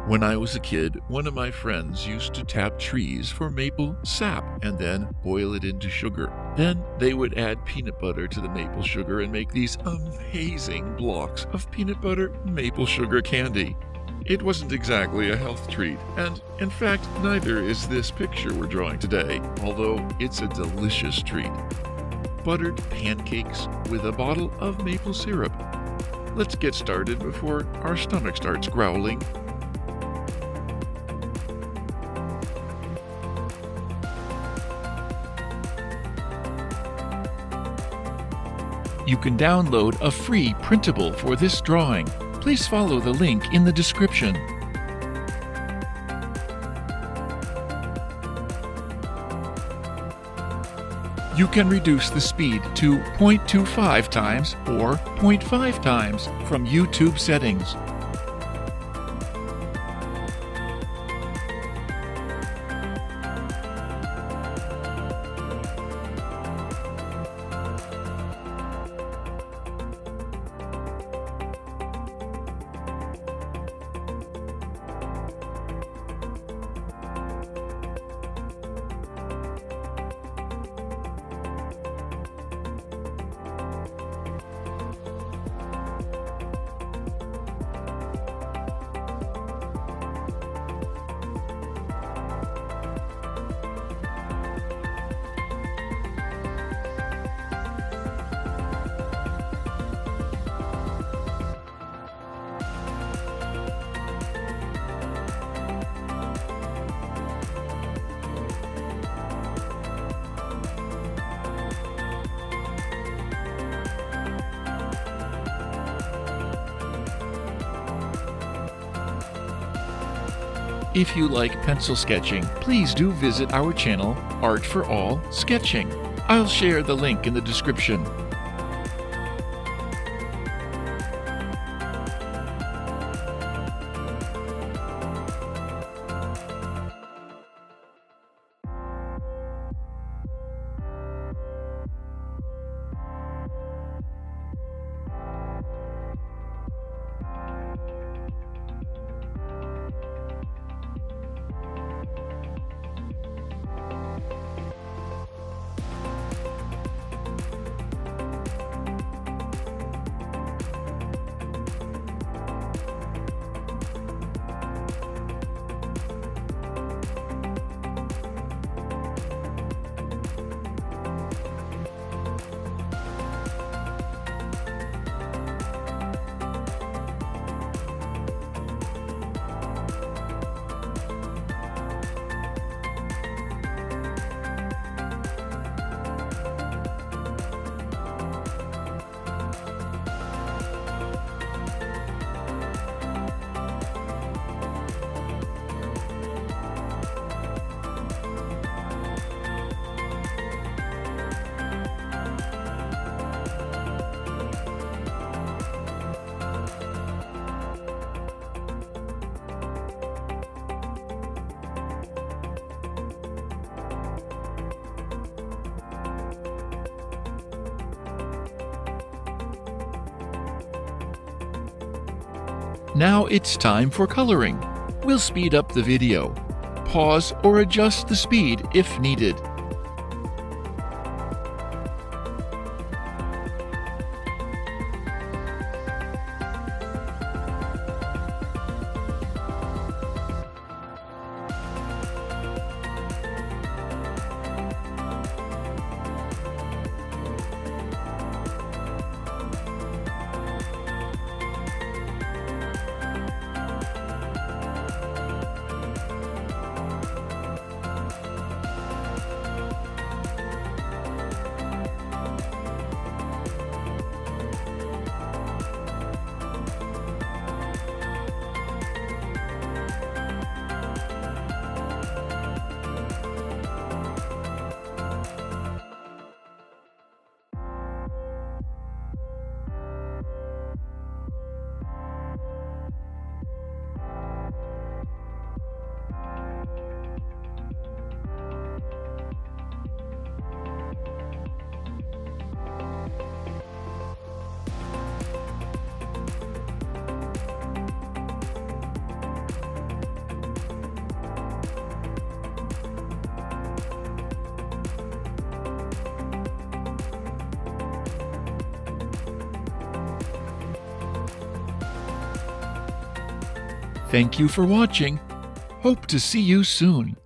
When I was a kid, one of my friends used to tap trees for maple sap and then boil it into sugar. Then they would add peanut butter to the maple sugar and make these amazing blocks of peanut butter maple sugar candy. It wasn't exactly a health treat, and in fact, neither is this picture we're drawing today, although it's a delicious treat. Buttered pancakes with a bottle of maple syrup. Let's get started before our stomach starts growling. You can download a free printable for this drawing. Please follow the link in the description. You can reduce the speed to 0.25 times or 0.5 times from YouTube settings. If you like pencil sketching, please do visit our channel, Art for All Sketching. I'll share the link in the description. Now it's time for coloring. We'll speed up the video. Pause or adjust the speed if needed. Thank you for watching. Hope to see you soon.